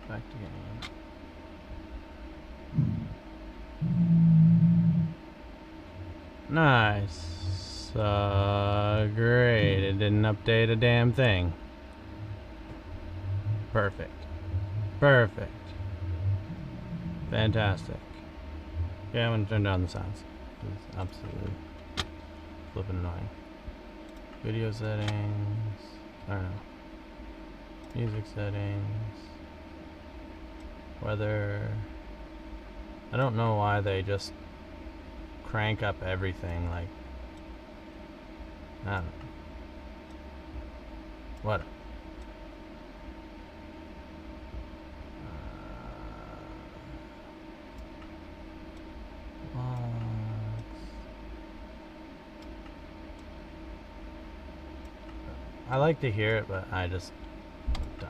Back to game. Nice. Great. It didn't update a damn thing. Perfect. Perfect. Fantastic. Okay, I'm gonna turn down the sounds. It's absolutely flipping annoying. Video settings. I don't know. Music settings. Weather. I don't know why they just crank up everything, like, I don't know. What? I like to hear it, but I just done.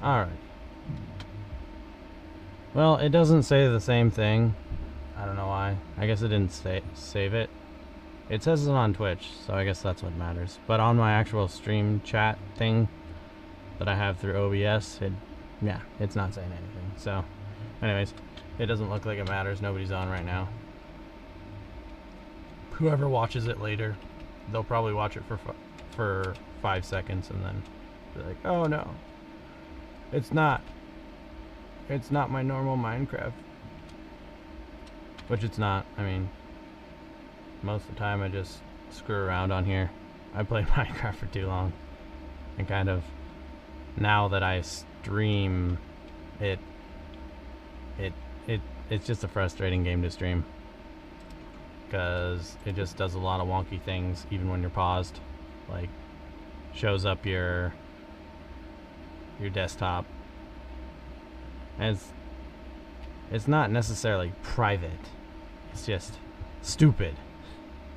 Alright. Well, it doesn't say the same thing. I don't know why. I guess it didn't save it. It says it on Twitch, so I guess that's what matters. But on my actual stream chat thing that I have through OBS, it's not saying anything. So, anyways, it doesn't look like it matters. Nobody's on right now. Whoever watches it later, they'll probably watch it for 5 seconds and then be like, oh no, it's not my normal Minecraft. Which it's not. I mean, most of the time I just screw around on here. I played Minecraft for too long, and kind of now that I stream it's just a frustrating game to stream, because it just does a lot of wonky things even when you're paused. Like, shows up your desktop, and it's not necessarily private, it's just stupid,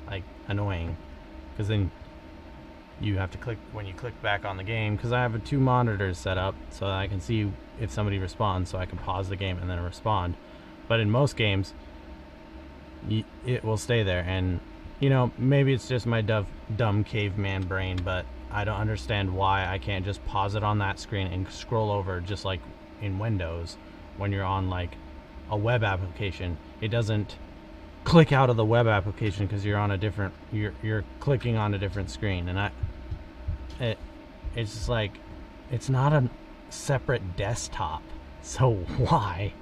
like annoying, because then you have to click, when you click back on the game, because I have 2 monitors set up so that I can see if somebody responds, so I can pause the game and then respond. But in most games it will stay there, and you know, maybe it's just my dumb caveman brain, but I don't understand why I can't just pause it on that screen and scroll over, just like in Windows when you're on like a web application. It doesn't click out of the web application because you're on a different, you're clicking on a different screen, and it's just like, it's not a separate desktop, so why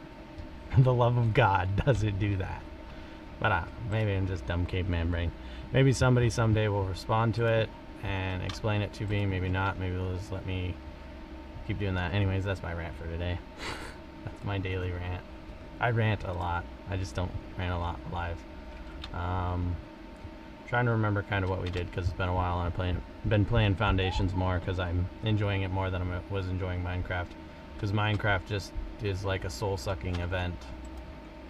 for the love of God does it do that? But maybe I'm just dumb caveman brain. Maybe somebody someday will respond to it and explain it to me. Maybe not. Maybe they'll just let me keep doing that. Anyways, that's my rant for today. That's my daily rant. I rant a lot. I just don't rant a lot live. Trying to remember kind of what we did, because it's been a while, and I've been playing Foundations more because I'm enjoying it more than I was enjoying Minecraft. Because Minecraft just is like a soul-sucking event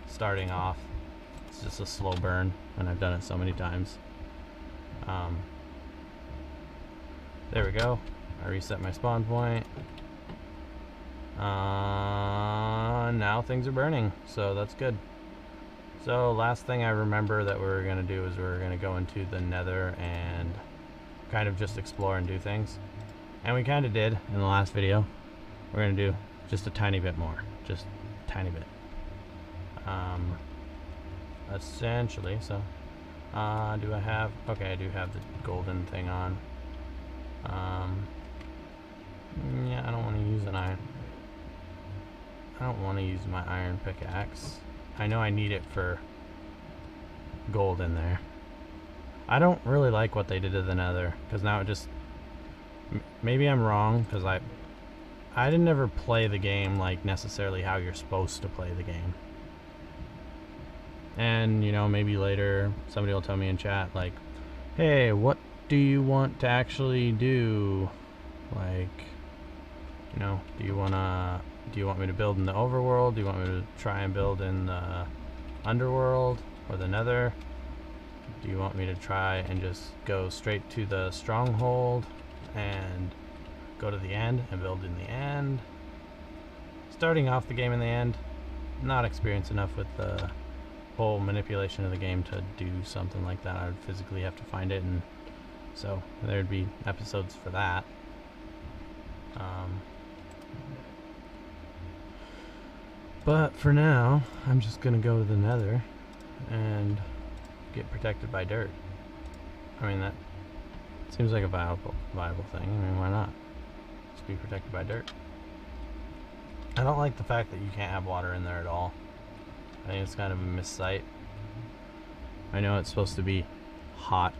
starting off. It's just a slow burn, and I've done it so many times. There we go. I reset my spawn point. Now things are burning, so that's good. So last thing I remember that we were going to do is we were going to go into the Nether and kind of just explore and do things. And we kind of did in the last video. We're going to do just a tiny bit more. Just a tiny bit. Essentially, so do I have, okay, I do have the golden thing on. Yeah, I don't want to use an iron. I don't want to use my iron pickaxe. I know I need it for gold in there. I don't really like what they did to the Nether, because now it just, maybe I'm wrong, because I didn't ever play the game like necessarily how you're supposed to play the game. And, you know, maybe later somebody will tell me in chat, like, hey, what do you want to actually do? Like, you know, do you want me to build in the overworld? Do you want me to try and build in the underworld or the Nether? Do you want me to try and just go straight to the stronghold and go to the end and build in the end? Starting off the game in the end, not experienced enough with the whole manipulation of the game to do something like that. I would physically have to find it, and so there'd be episodes for that. But for now, I'm just gonna go to the nether and get protected by dirt. I mean, that seems like a viable thing. I mean, why not? Just be protected by dirt. I don't like the fact that you can't have water in there at all. I think it's kind of a missed sight. I know it's supposed to be hot,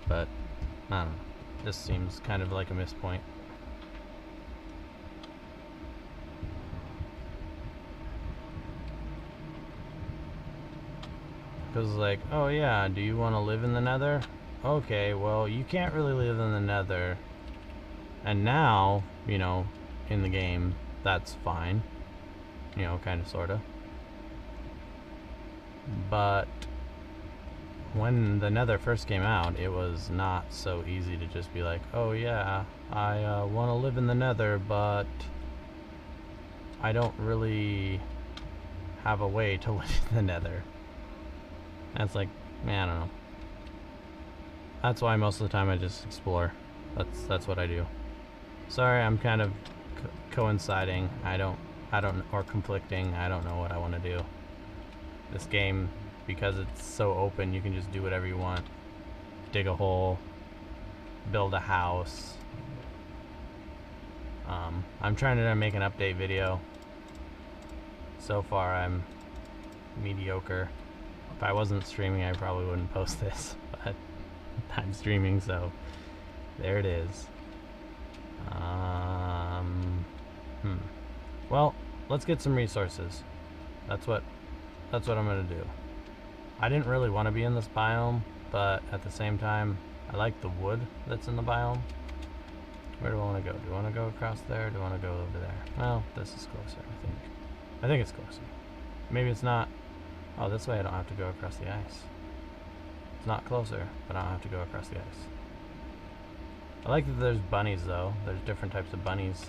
but I don't know. This seems kind of like a missed point. Because like, oh yeah, do you want to live in the nether? Okay, well, you can't really live in the nether. And now, you know, in the game, that's fine. You know, kind of, sort of. But when the nether first came out, it was not so easy to just be like, oh yeah, I want to live in the nether, but I don't really have a way to live in the nether. And it's like, man, I don't know. That's why most of the time I just explore. That's what I do. Sorry, I'm kind of coinciding. I don't, or conflicting. I don't know what I want to do. This game, because it's so open, you can just do whatever you want. Dig a hole, build a house. I'm trying to make an update video. So far, I'm mediocre. If I wasn't streaming, I probably wouldn't post this, but I'm streaming, so there it is. Well, let's get some resources. That's what I'm gonna do. I didn't really want to be in this biome, but at the same time, I like the wood that's in the biome. Where do I want to go? Do I want to go across there, or do I want to go over there? Well, this is closer, I think. I think it's closer. Maybe it's not. Oh, this way I don't have to go across the ice. It's not closer, but I don't have to go across the ice. I like that there's bunnies, though. There's different types of bunnies.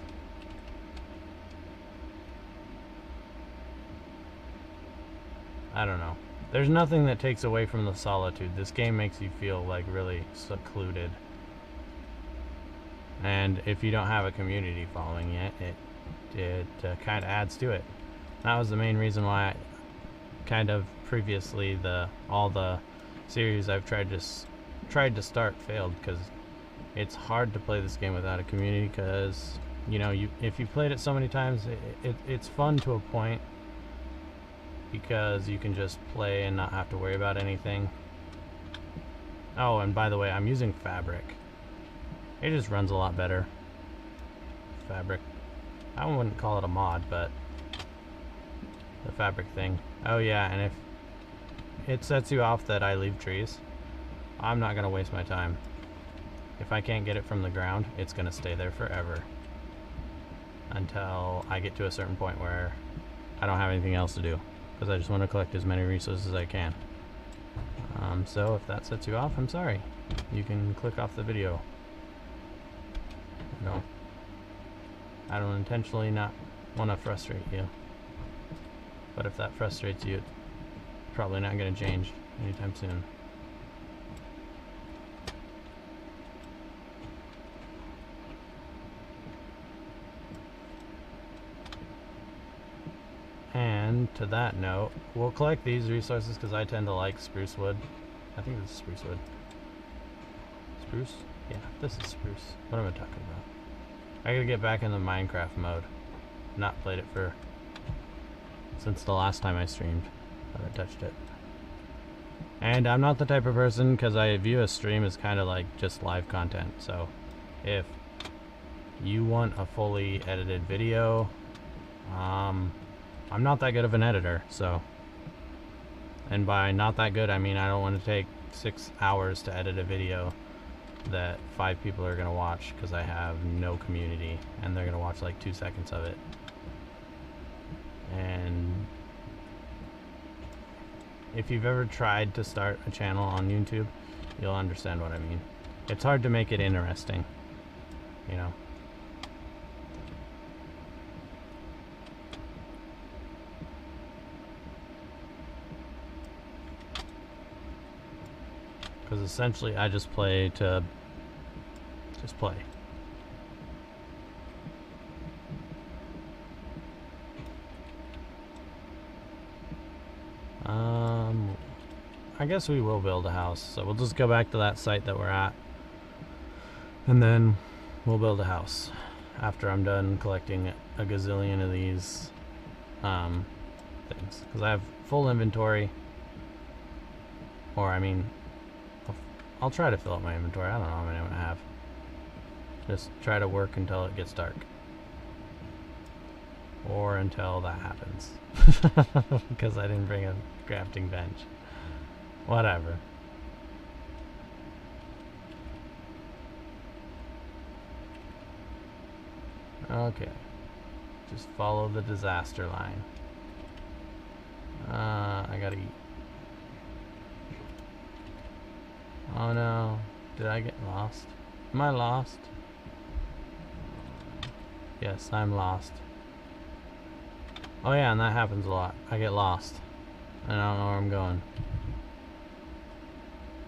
I don't know. There's nothing that takes away from the solitude. This game makes you feel like really secluded. And if you don't have a community following it, it kind of adds to it. That was the main reason why I kind of previously all the series I've tried to start failed, because it's hard to play this game without a community, because you know, if you played it so many times, it's fun to a point, because you can just play and not have to worry about anything. Oh, and by the way, I'm using fabric. It just runs a lot better. Fabric. I wouldn't call it a mod, but the fabric thing. Oh yeah, and if it sets you off that I leave trees, I'm not gonna waste my time. If I can't get it from the ground, it's gonna stay there forever. Until I get to a certain point where I don't have anything else to do. Because I just want to collect as many resources as I can. So if that sets you off, I'm sorry. You can click off the video. No. I don't intentionally not want to frustrate you. But if that frustrates you, it's probably not going to change anytime soon. And to that note, we'll collect these resources because I tend to like spruce wood. I think this is spruce wood. Spruce? Yeah, this is spruce. What am I talking about? I gotta get back in the Minecraft mode. Not played it since the last time I streamed that I touched it. And I'm not the type of person, because I view a stream as kind of like just live content. So if you want a fully edited video, I'm not that good of an editor, so. And by not that good, I mean I don't want to take 6 hours to edit a video that 5 people are going to watch, because I have no community and they're going to watch like 2 seconds of it. And if you've ever tried to start a channel on YouTube, you'll understand what I mean. It's hard to make it interesting, you know. Because essentially I just play to just play. I guess we will build a house. So we'll just go back to that site that we're at. And then we'll build a house after I'm done collecting a gazillion of these things. Because I have full inventory. Or, I mean, I'll try to fill up my inventory. I don't know how many I'm going to have. Just try to work until it gets dark. Or until that happens. Because I didn't bring a crafting bench. Whatever. Okay. Just follow the disaster line. I gotta eat. Oh no. Did I get lost? Am I lost? Yes, I'm lost. Oh yeah, and that happens a lot. I get lost. And I don't know where I'm going.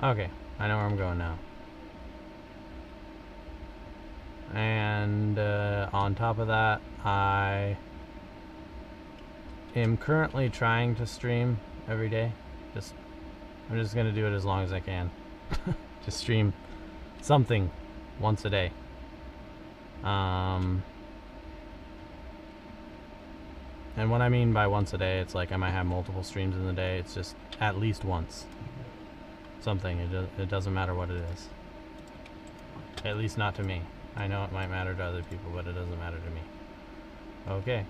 Okay, I know where I'm going now. And on top of that, I am currently trying to stream every day. I'm just gonna do it as long as I can. Just stream something once a day. And what I mean by once a day, it's like I might have multiple streams in the day. It's just at least once. Something. It doesn't matter what it is. At least not to me. I know it might matter to other people, but it doesn't matter to me. Okay.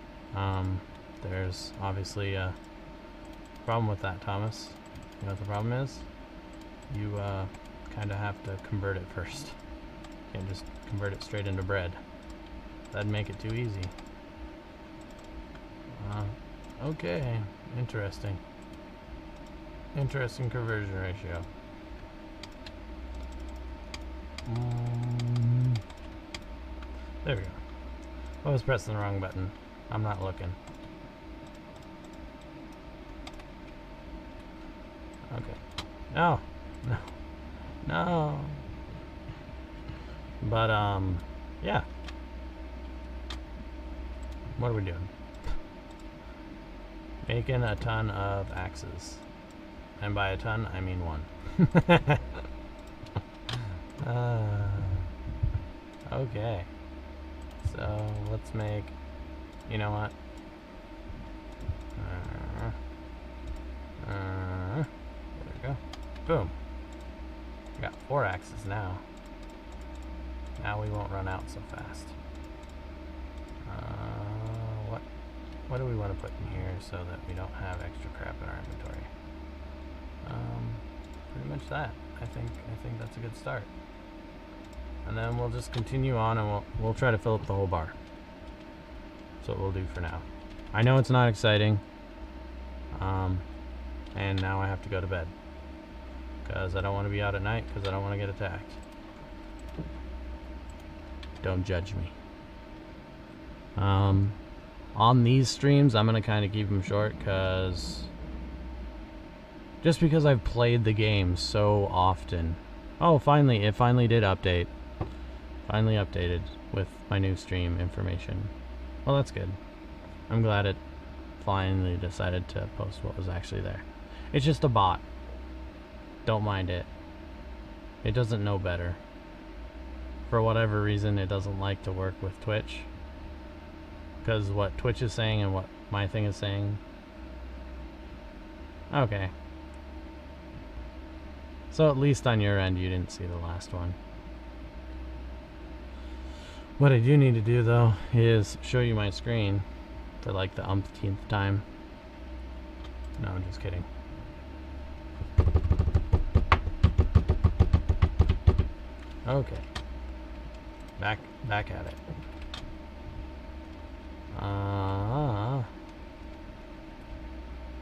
There's obviously a problem with that, Thomas. You know what the problem is? You kind of have to convert it first. You can't just convert it straight into bread. That'd make it too easy. Okay. Interesting. Interesting conversion ratio. There we go. I was pressing the wrong button. I'm not looking. Okay. No. No. No. But, yeah. What are we doing? Making a ton of axes. And by a ton, I mean one. Okay. So, let's make... You know what? There we go. Boom. We got 4 axes now. Now we won't run out so fast. What do we want to put in here so that we don't have extra crap in our inventory? Pretty much that. I think that's a good start. And then we'll just continue on, and we'll try to fill up the whole bar. That's what we'll do for now. I know it's not exciting. And now I have to go to bed. Because I don't want to be out at night, because I don't want to get attacked. Don't judge me. On these streams, I'm going to kind of keep them short, because... Just because I've played the game so often. Oh, finally, it finally did update. Finally updated with my new stream information. Well, that's good. I'm glad it finally decided to post what was actually there. It's just a bot. Don't mind it. It doesn't know better. For whatever reason, it doesn't like to work with Twitch. Because what Twitch is saying and what my thing is saying. Okay. So at least on your end, you didn't see the last one. What I do need to do, though, is show you my screen for like the umpteenth time. No, I'm just kidding. Okay. Back at it.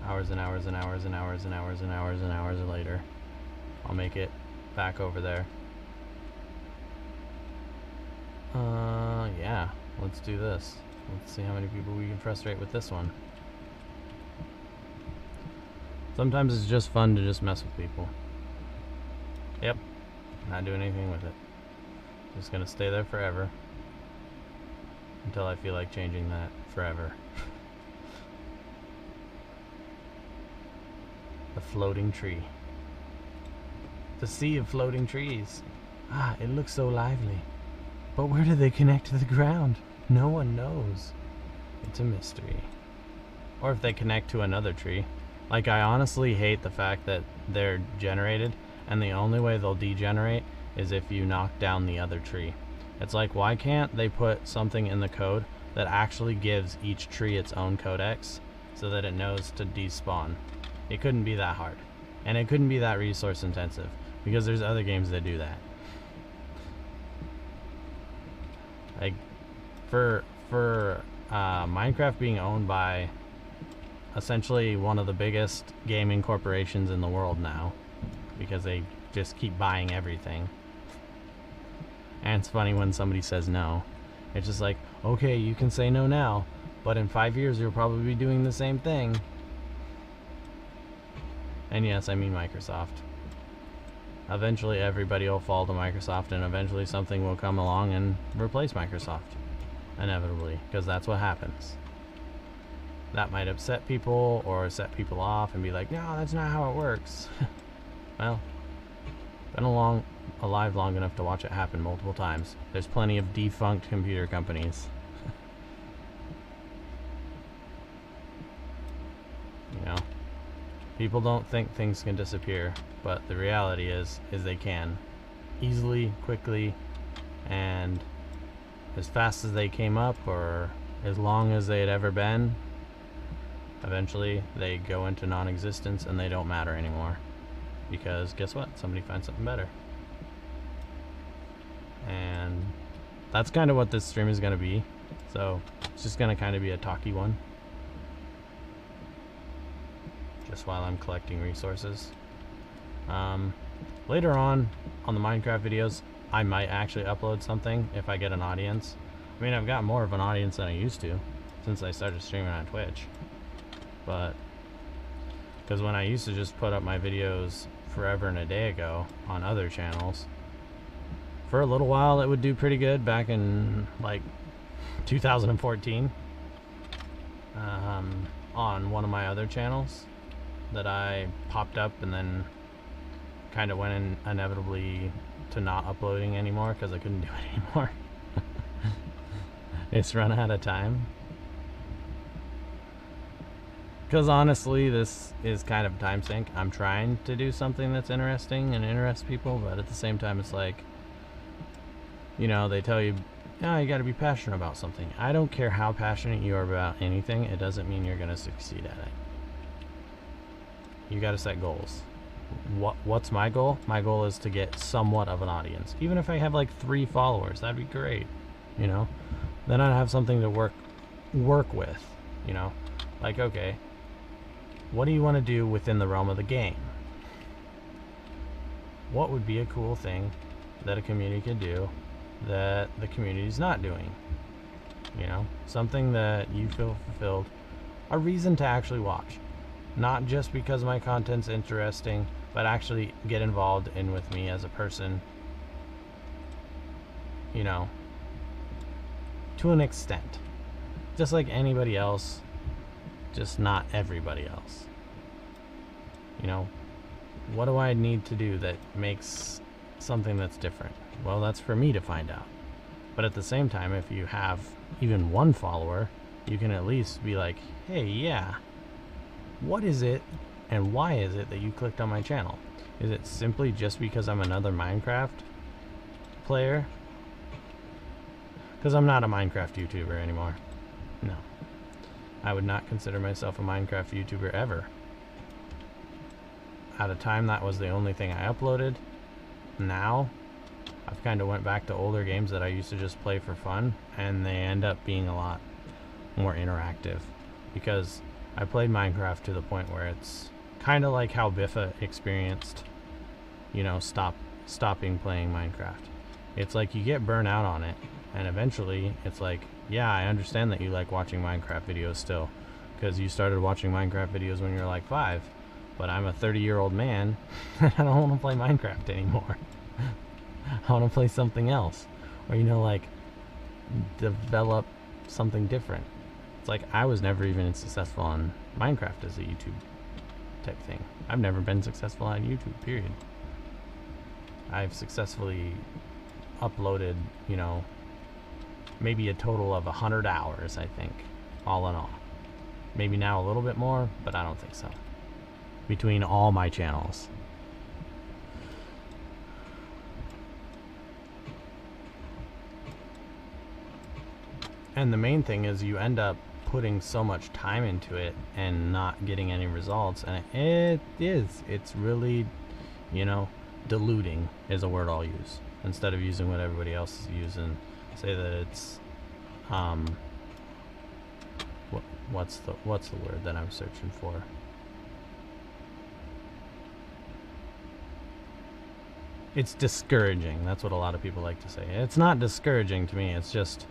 Hours and hours and hours and hours and hours and hours and hours later. I'll make it back over there. Yeah, let's do this. Let's see how many people we can frustrate with this one. Sometimes it's just fun to just mess with people. Yep, not doing anything with it. Just gonna stay there forever. Until I feel like changing that forever. The floating tree. The sea of floating trees. Ah, it looks so lively. But where do they connect to the ground? No one knows. It's a mystery. Or if they connect to another tree. Like, I honestly hate the fact that they're generated, and the only way they'll degenerate is if you knock down the other tree. It's like, why can't they put something in the code that actually gives each tree its own codex so that it knows to despawn? It couldn't be that hard. And it couldn't be that resource intensive, because there's other games that do that. Like, for Minecraft being owned by essentially one of the biggest gaming corporations in the world now, because they just keep buying everything. And it's funny when somebody says no. It's just like, okay, you can say no now, but in 5 years you'll probably be doing the same thing. And yes, I mean Microsoft. Eventually everybody will fall to Microsoft, and eventually something will come along and replace Microsoft. Inevitably, because that's what happens. That might upset people or set people off and be like, no, that's not how it works. Well, been alive long enough to watch it happen multiple times. There's plenty of defunct computer companies. You know, people don't think things can disappear, but the reality is they can. Easily, quickly, and as fast as they came up, or as long as they had ever been. Eventually they go into non-existence and they don't matter anymore, because guess what, somebody finds something better. And that's kind of what this stream is going to be, so it's just going to kind of be a talky one, just while I'm collecting resources. Later on the Minecraft videos, I might actually upload something if I get an audience. I mean, I've got more of an audience than I used to since I started streaming on Twitch. But because when I used to just put up my videos forever and a day ago on other channels, for a little while it would do pretty good back in like 2014 on one of my other channels that I popped up and then kind of went in inevitably to not uploading anymore because I couldn't do it anymore. It's run out of time. Because honestly, this is kind of a time sink. I'm trying to do something that's interesting and interests people, but at the same time, it's like, you know, they tell you, no, you got to be passionate about something. I don't care how passionate you are about anything. It doesn't mean you're going to succeed at it. You got to set goals. What's my goal? My goal is to get somewhat of an audience. Even if I have like 3 followers, that'd be great. You know, then I'd have something to work with. You know, like, okay, what do you want to do within the realm of the game? What would be a cool thing that a community could do that the community's not doing? You know, something that you feel fulfilled, a reason to actually watch. Not just because my content's interesting, but actually get involved in with me as a person, you know, to an extent. Just like anybody else, just not everybody else. You know, what do I need to do that makes something that's different? Well, that's for me to find out. But at the same time, if you have even 1 follower, you can at least be like, hey, yeah, what is it and why is it that you clicked on my channel? Is it simply just because I'm another Minecraft player? Because I'm not a Minecraft YouTuber anymore. No. I would not consider myself a Minecraft YouTuber ever. At a time, that was the only thing I uploaded. Now, I've kind of went back to older games that I used to just play for fun, and they end up being a lot more interactive. Because I played Minecraft to the point where it's kind of like how Biffa experienced, you know, stopping playing Minecraft. It's like you get burnt out on it, and eventually it's like, yeah, I understand that you like watching Minecraft videos still, because you started watching Minecraft videos when you were like 5, but I'm a 30-year-old man, and I don't want to play Minecraft anymore. I want to play something else, or, you know, like, develop something different. It's like, I was never even successful on Minecraft as a YouTube type thing. I've never been successful on YouTube, period. I've successfully uploaded, you know, maybe a total of 100 hours, I think, all in all. Maybe now a little bit more, but I don't think so. Between all my channels. And the main thing is you end up putting so much time into it and not getting any results, and it's really, you know, diluting is a word I'll use instead of using what everybody else is using. Say that it's what's the word that I'm searching for? It's discouraging. That's what a lot of people like to say. It's not discouraging to me. It's just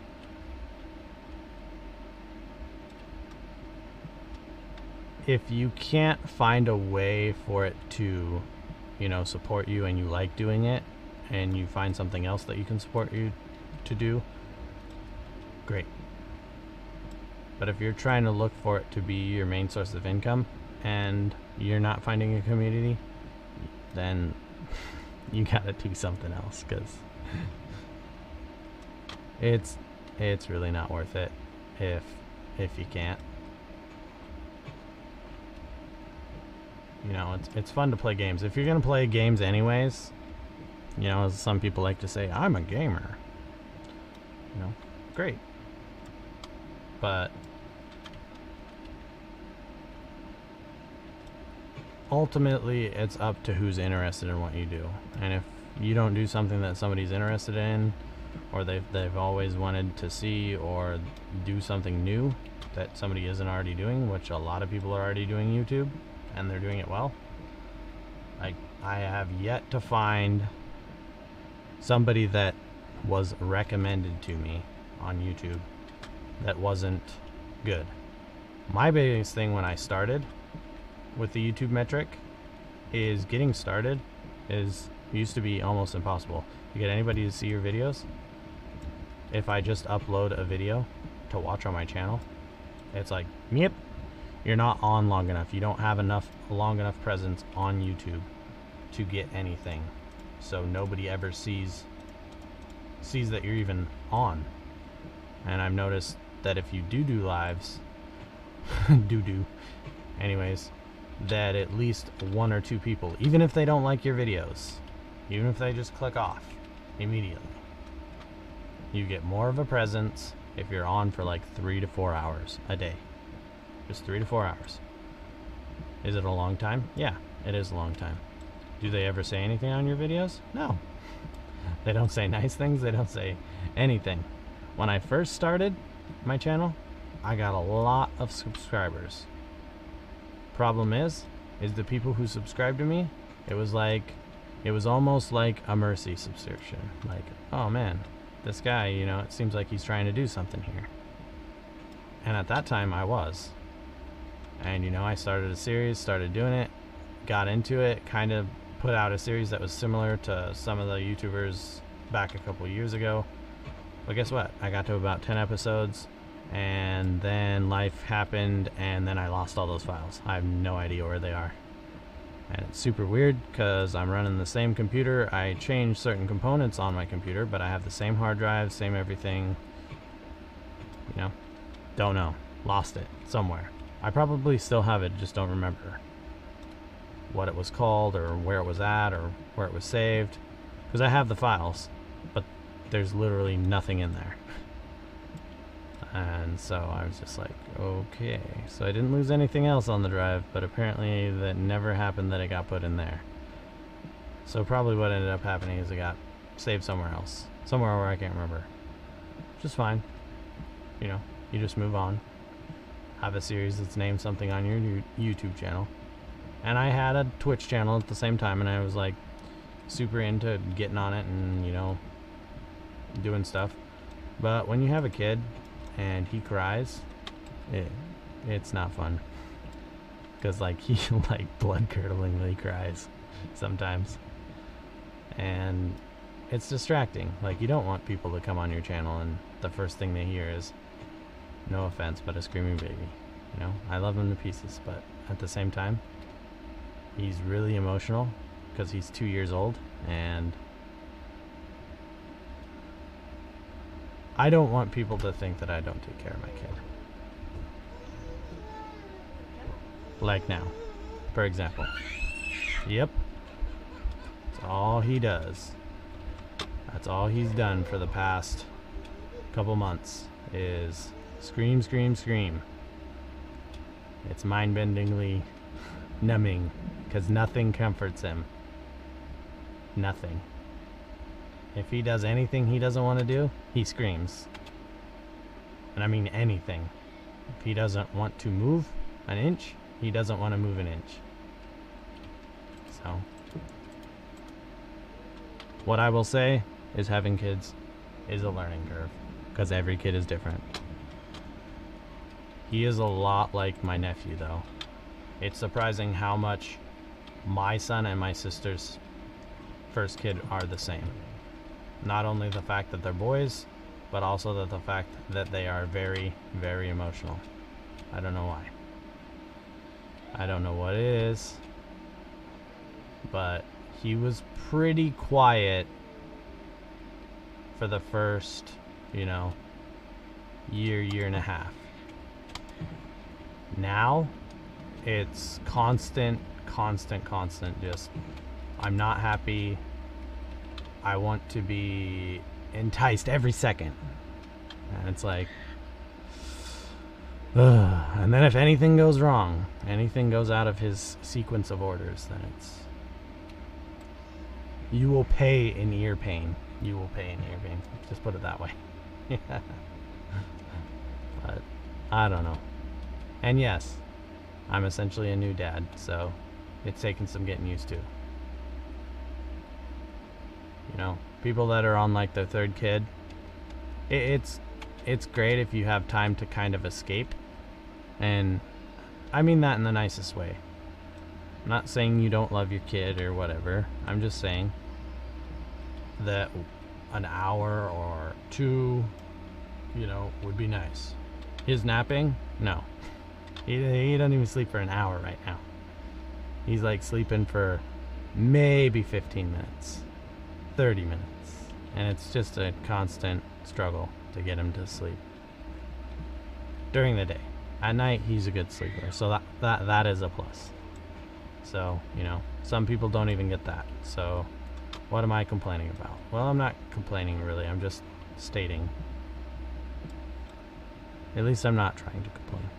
if you can't find a way for it to, you know, support you, and you like doing it, and you find something else that you can support you to do, great. But if you're trying to look for it to be your main source of income and you're not finding a community, then you gotta do something else, because it's really not worth it if you can't. You know, it's fun to play games. If you're gonna play games anyways, you know, as some people like to say, I'm a gamer. You know, great. But ultimately, it's up to who's interested in what you do. And if you don't do something that somebody's interested in, or they've always wanted to see, or do something new that somebody isn't already doing, which a lot of people are already doing YouTube, and they're doing it well. I have yet to find somebody that was recommended to me on YouTube that wasn't good. My biggest thing when I started with the YouTube metric is getting started used to be almost impossible to get anybody to see your videos. If I just upload a video to watch on my channel, it's like, yep, you're not on long enough. You don't have long enough presence on YouTube to get anything. So nobody ever sees that you're even on. And I've noticed that if you do lives, anyways, that at least 1 or 2 people, even if they don't like your videos, even if they just click off immediately, you get more of a presence if you're on for like 3 to 4 hours a day. Just 3 to 4 hours. Is it a long time? Yeah, it is a long time. Do they ever say anything on your videos? No. They don't say nice things. They don't say anything. When I first started my channel, I got a lot of subscribers. Problem is the people who subscribed to me, it was almost like a mercy subscription. Like, oh man, this guy, you know, it seems like he's trying to do something here. And at that time I was. And, you know, I started a series, started doing it, got into it, kind of put out a series that was similar to some of the YouTubers back a couple years ago. But guess what? I got to about 10 episodes, and then life happened, and then I lost all those files. I have no idea where they are. And it's super weird because I'm running the same computer. I changed certain components on my computer, but I have the same hard drive, same everything. You know, don't know. Lost it somewhere. I probably still have it, just don't remember what it was called or where it was at or where it was saved. Because I have the files, but there's literally nothing in there. And so I was just like, okay. So I didn't lose anything else on the drive, but apparently that never happened that it got put in there. So probably what ended up happening is it got saved somewhere else. Somewhere where I can't remember. Which is fine. You know, you just move on. Have a series that's named something on your YouTube channel. And I had a Twitch channel at the same time, and I was like super into getting on it and, you know, doing stuff. But when you have a kid and he cries, it's not fun. Because like he like blood-curdlingly cries sometimes. And it's distracting. Like, you don't want people to come on your channel and the first thing they hear is, no offense, but a screaming baby. You know, I love him to pieces, but at the same time, he's really emotional because he's 2 years old, and I don't want people to think that I don't take care of my kid. Like now, for example. Yep. That's all he does. That's all he's done for the past couple months is scream, scream, scream. It's mind-bendingly numbing because nothing comforts him. Nothing. If he does anything he doesn't want to do, he screams. And I mean anything. If he doesn't want to move an inch, he doesn't want to move an inch. So, what I will say is having kids is a learning curve because every kid is different. He is a lot like my nephew though. It's surprising how much my son and my sister's first kid are the same. Not only the fact that they're boys, but also the fact that they are very, very emotional. I don't know why. I don't know what it is, but he was pretty quiet for the first, year and a half. Now, it's constant, just, I'm not happy. I want to be enticed every second. And it's like, ugh. And then if anything goes wrong, anything goes out of his sequence of orders, then it's, you will pay in ear pain. You will pay in ear pain. Just put it that way. But, I don't know. And yes, I'm essentially a new dad, so it's taken some getting used to. People that are on like their third kid, it's great if you have time to kind of escape. And I mean that in the nicest way. I'm not saying you don't love your kid or whatever. I'm just saying that an hour or two, would be nice. His napping? No. He doesn't even sleep for an hour right now. He's like sleeping for maybe 15 minutes, 30 minutes. And it's just a constant struggle to get him to sleep during the day. At night, he's a good sleeper. So that is a plus. So, some people don't even get that. So, what am I complaining about? Well, I'm not complaining really. I'm just stating. At least I'm not trying to complain.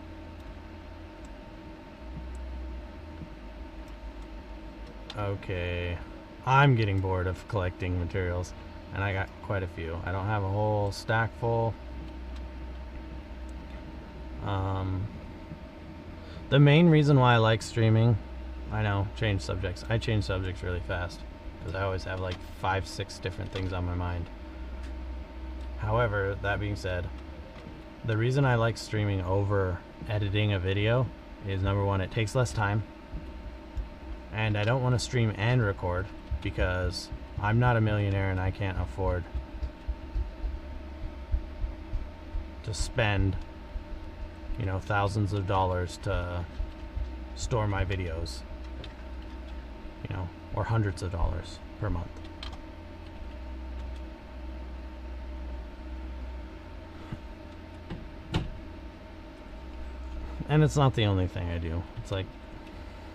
Okay, I'm getting bored of collecting materials, and I got quite a few. I don't have a whole stack full. The main reason why I like streaming, I know, change subjects. I change subjects really fast, because I always have like 5-6 different things on my mind. However, that being said, the reason I like streaming over editing a video is, number one, it takes less time. And I don't want to stream and record because I'm not a millionaire and I can't afford to spend, thousands of dollars to store my videos, or hundreds of dollars per month. And it's not the only thing I do. It's like,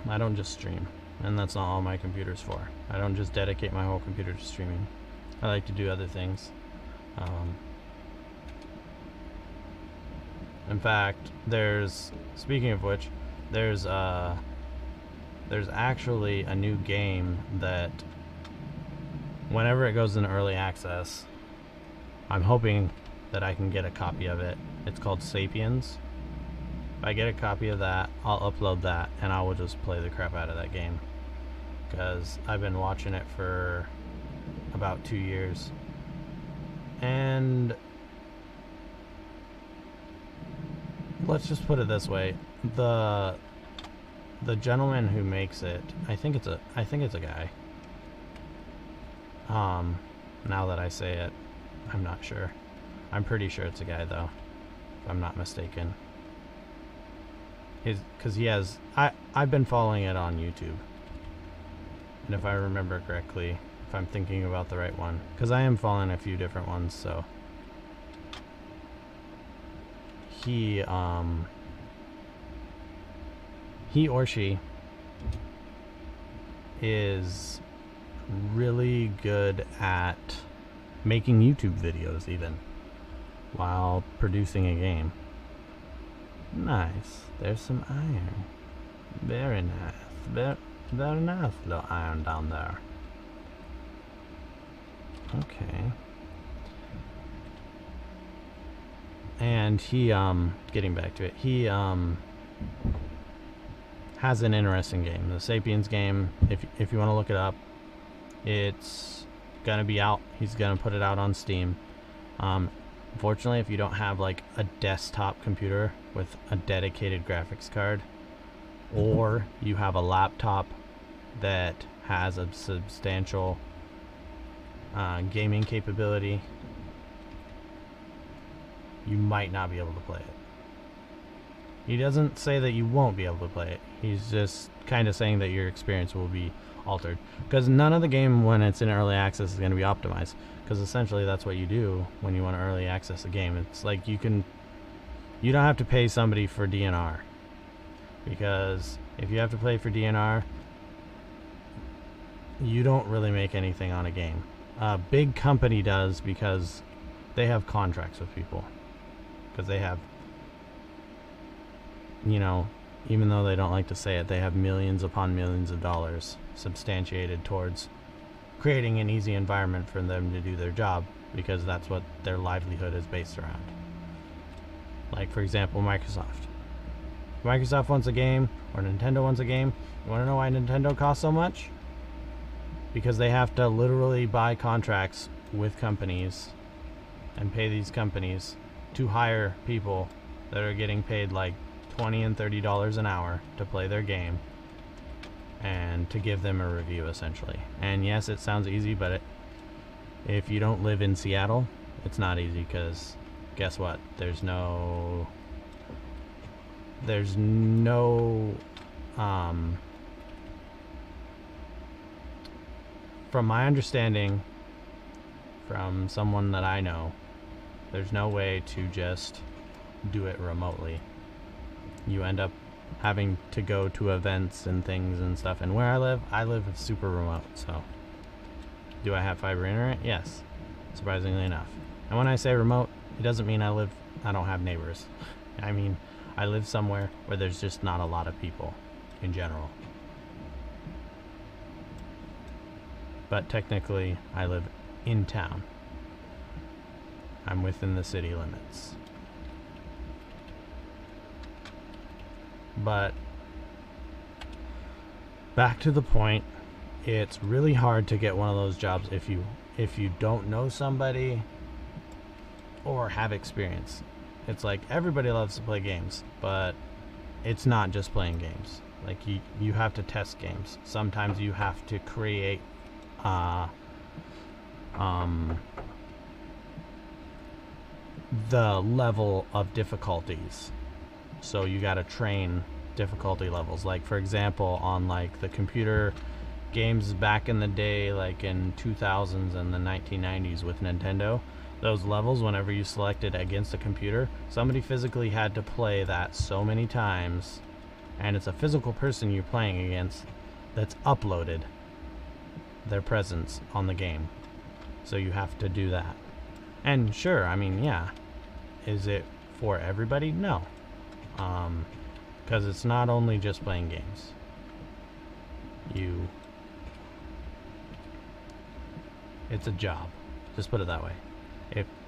I don't just stream. And that's not all my computer's for. I don't just dedicate my whole computer to streaming. I like to do other things. In fact, speaking of which, there's actually a new game that whenever it goes in early access, I'm hoping that I can get a copy of it. It's called Sapiens. If I get a copy of that, I'll upload that and I will just play the crap out of that game. Because I've been watching it for about 2 years. And let's just put it this way. The gentleman who makes it, I think it's a guy. Now that I say it, I'm not sure. I'm pretty sure it's a guy though, if I'm not mistaken. Because he has, I've been following it on YouTube. And if I remember correctly, if I'm thinking about the right one, because I am following a few different ones, so he or she is really good at making YouTube videos even while producing a game. Nice. There's some iron. Very nice. Very nice little iron down there. Okay. And he, getting back to it, he, has an interesting game. The Sapiens game, if you want to look it up, it's gonna be out. He's gonna put it out on Steam. Fortunately, if you don't have like a desktop computer with a dedicated graphics card, or you have a laptop that has a substantial gaming capability, you might not be able to play it. He doesn't say that you won't be able to play it. He's just kind of saying that your experience will be altered. Because none of the game, when it's in early access, is going to be optimized. Because essentially that's what you do when you want to early access a game. It's like you don't have to pay somebody for DNR. Because if you have to pay for DNR, you don't really make anything on a game. A big company does, because they have contracts with people. Because they have, you know, even though they don't like to say it, they have millions upon millions of dollars substantiated towards creating an easy environment for them to do their job, because that's what their livelihood is based around. Like, for example, Microsoft. If Microsoft wants a game, or Nintendo wants a game, you want to know why Nintendo costs so much? Because they have to literally buy contracts with companies and pay these companies to hire people that are getting paid like $20 and $30 an hour to play their game and to give them a review, essentially. And yes, it sounds easy, but if you don't live in Seattle, it's not easy, because guess what? There's no from my understanding, from someone that I know, there's no way to just do it remotely. You end up having to go to events and things and stuff. And where I live super remote, so do I have fiber internet? Yes, surprisingly enough. And when I say remote, it doesn't mean I don't have neighbors. I mean, I live somewhere where there's just not a lot of people in general. But technically, I live in town. I'm within the city limits. But back to the point, it's really hard to get one of those jobs if you don't know somebody or have experience. It's like everybody loves to play games, but it's not just playing games. Like you have to test games. Sometimes you have to create the level of difficulties. So you got to train difficulty levels. Like, for example, on like the computer games back in the day, like in 2000s and the 1990s with Nintendo, those levels, whenever you selected against a computer, somebody physically had to play that so many times, and it's a physical person you're playing against that's uploaded their presence on the game. So you have to do that. And sure, I mean, yeah, is it for everybody? No. Because it's not only just playing games. It's a job. Just put it that way.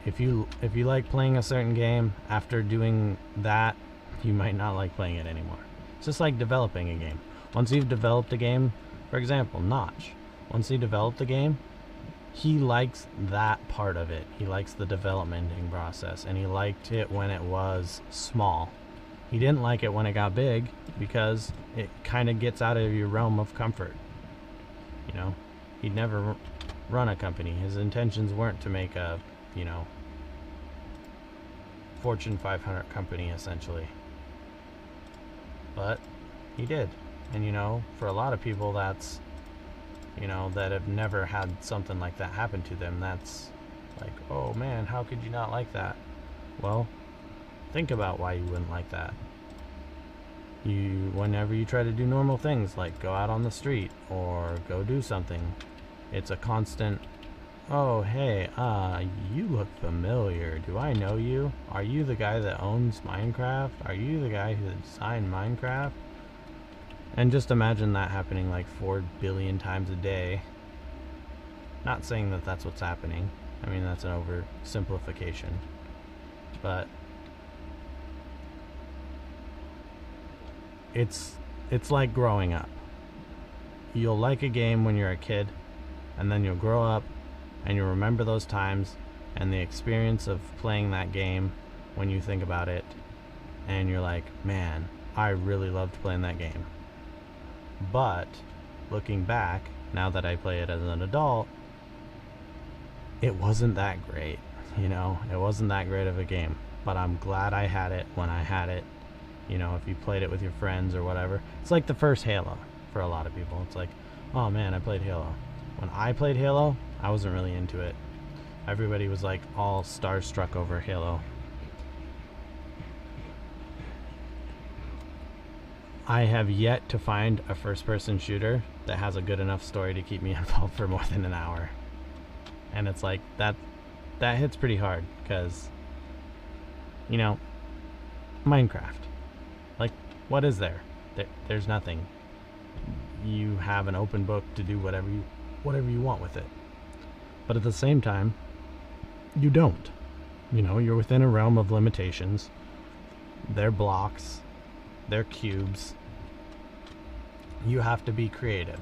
If you like playing a certain game, after doing that, you might not like playing it anymore. It's just like developing a game. Once you've developed a game, for example, Notch. Once he developed the game, he likes that part of it. He likes the developmenting process, and he liked it when it was small. He didn't like it when it got big, because it kind of gets out of your realm of comfort. You know, he'd never run a company. His intentions weren't to make a, you know, Fortune 500 company, essentially. But he did. And, you know, for a lot of people, that's, you know, that have never had something like that happen to them, that's like, oh man, how could you not like that? Well, think about why you wouldn't like that. Whenever you try to do normal things like go out on the street or go do something, it's a constant, oh hey, you look familiar. Do I know you? Are you the guy that owns Minecraft? Are you the guy who designed Minecraft? And just imagine that happening like 4 billion times a day. Not saying that that's what's happening. I mean, that's an oversimplification. But it's like growing up. You'll like a game when you're a kid, and then you'll grow up and you'll remember those times and the experience of playing that game when you think about it, and you're like, man, I really loved playing that game. But looking back, now that I play it as an adult, it wasn't that great, you know? It wasn't that great of a game, but I'm glad I had it when I had it. You know, if you played it with your friends or whatever. It's like the first Halo for a lot of people. It's like, oh man, I played Halo. When I played Halo, I wasn't really into it. Everybody was like all starstruck over Halo. I have yet to find a first-person shooter that has a good enough story to keep me involved for more than an hour. And it's like, that hits pretty hard, because, you know, Minecraft. Like, what is there? There's nothing. You have an open book to do whatever you want with it. But at the same time, you don't. You know, you're within a realm of limitations. They're blocks. They're cubes. You have to be creative.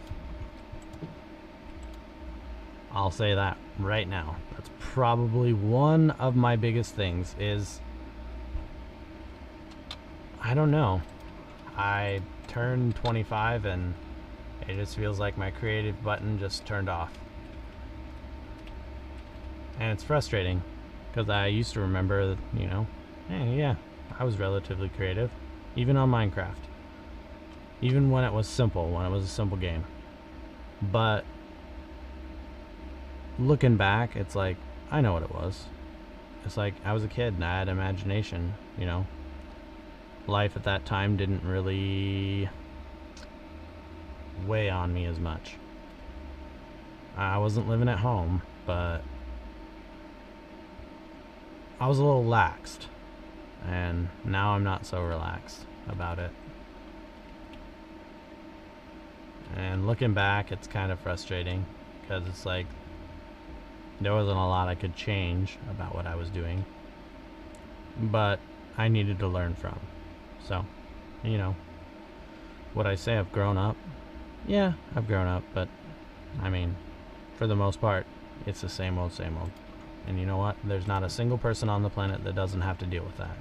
I'll say that right now. That's probably one of my biggest things is, I don't know. I turned 25 and it just feels like my creative button just turned off. And it's frustrating because I used to remember that, you know, hey, yeah, I was relatively creative, even on Minecraft. Even when it was simple, when it was a simple game. But looking back, it's like, I know what it was. It's like, I was a kid and I had imagination, you know. Life at that time didn't really weigh on me as much. I wasn't living at home, but I was a little laxed. And now I'm not so relaxed about it. And looking back, it's kind of frustrating because it's like there wasn't a lot I could change about what I was doing, but I needed to learn from. So, you know, would I say I've grown up? Yeah, I've grown up, but I mean, for the most part, it's the same old, same old. And you know what? There's not a single person on the planet that doesn't have to deal with that.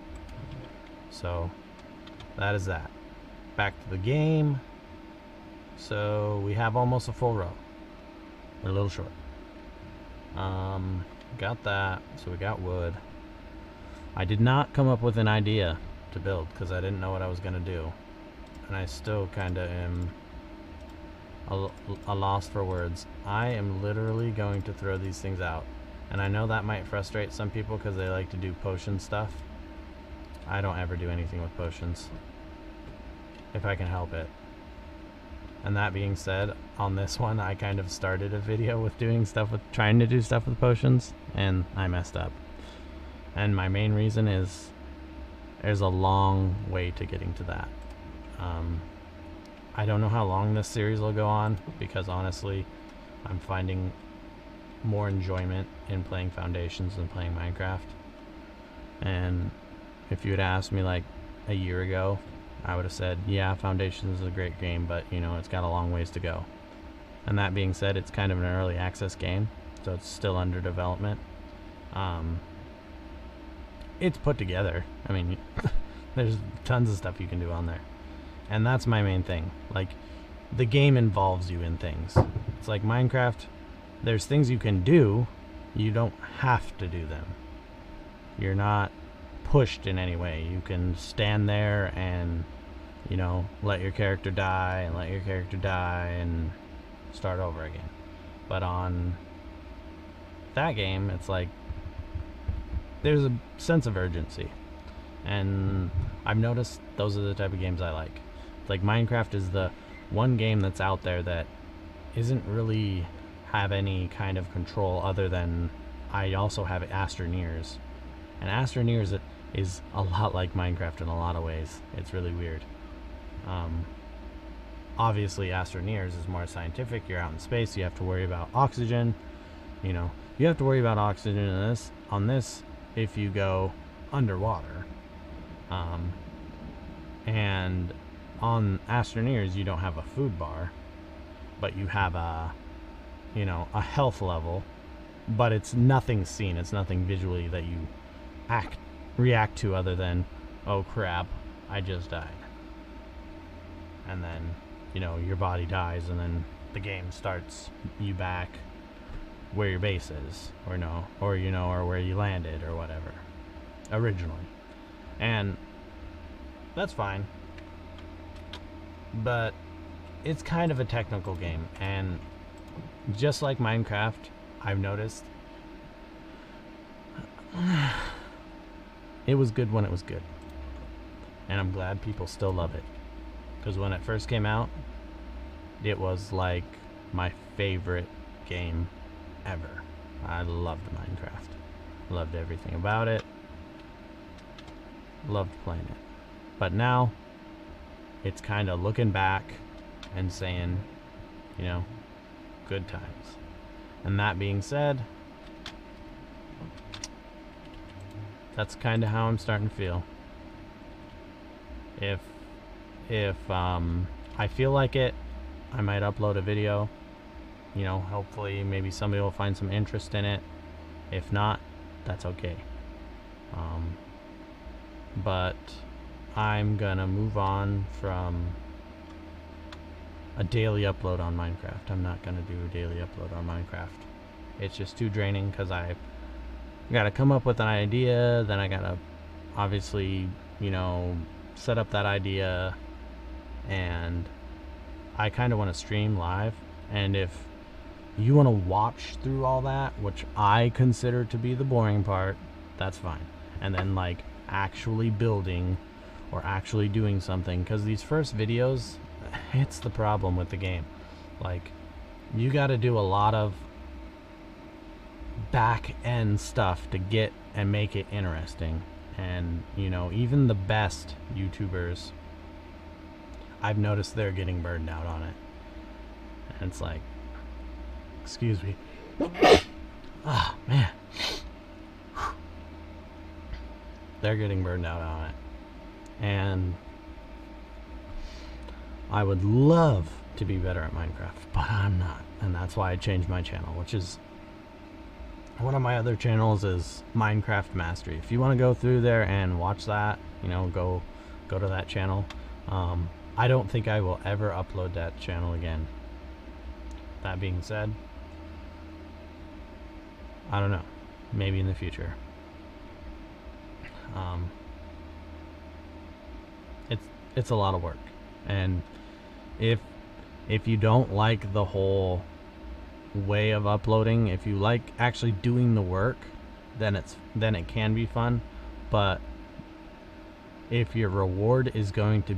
So, that is that. Back to the game. So, we have almost a full row. We're a little short. Got that. So, we got wood. I did not come up with an idea to build because I didn't know what I was going to do. And I still kind of am a loss for words. I am literally going to throw these things out. And I know that might frustrate some people because they like to do potion stuff. I don't ever do anything with potions, if I can help it. And that being said, on this one, I kind of started a video with trying to do stuff with potions, and I messed up. And my main reason is there's a long way to getting to that. I don't know how long this series will go on, because honestly, I'm finding more enjoyment in playing Foundations than playing Minecraft. And if you had asked me like a year ago, I would have said, yeah, Foundations is a great game, but you know, it's got a long ways to go. And that being said, it's kind of an early access game, so it's still under development. It's put together. I mean, there's tons of stuff you can do on there. And that's my main thing. Like, the game involves you in things. It's like Minecraft, there's things you can do, you don't have to do them. You're not pushed in any way. You can stand there and, you know, let your character die and let your character die and start over again. But on that game, it's like there's a sense of urgency. And I've noticed those are the type of games I like. Like Minecraft is the one game that's out there that isn't really have any kind of control other than I also have Astroneers. And Astroneers is a lot like Minecraft in a lot of ways. It's really weird. Obviously Astroneers is more scientific. You're out in space, you have to worry about oxygen. You know, you have to worry about oxygen in this if you go underwater. And on Astroneers you don't have a food bar, but you have a health level, but it's nothing seen, it's nothing visually that you react to other than, oh crap, I just died. And then, your body dies, and then the game starts you back where your base is, or where you landed, or whatever, originally. And that's fine. But it's kind of a technical game, and just like Minecraft, I've noticed it was good when it was good. And I'm glad people still love it. Because when it first came out, it was like my favorite game ever. I loved Minecraft. Loved everything about it. Loved playing it. But now, it's kind of looking back and saying, good times. And that being said, that's kind of how I'm starting to feel. If I feel like it, I might upload a video. Hopefully maybe somebody will find some interest in it. If not, that's okay. But I'm gonna move on from a daily upload on Minecraft. I'm not gonna do a daily upload on Minecraft. It's just too draining, because I gotta come up with an idea, then I gotta obviously, set up that idea, and I kind of want to stream live. And if you want to watch through all that, which I consider to be the boring part, that's fine. And then like actually building or actually doing something, because these first videos, it's the problem with the game. Like, you got to do a lot of back end stuff to get and make it interesting. And even the best YouTubers, I've noticed they're getting burned out on it. And it's like, excuse me. Ah, man. They're getting burned out on it. And I would love to be better at Minecraft, but I'm not. And that's why I changed my channel, which is one of my other channels is Minecraft Mastery. If you want to go through there and watch that, go to that channel. I don't think I will ever upload that channel again. That being said, I don't know. Maybe in the future. It's a lot of work. And if you don't like the whole way of uploading, if you like actually doing the work, then it can be fun. But if your reward is going to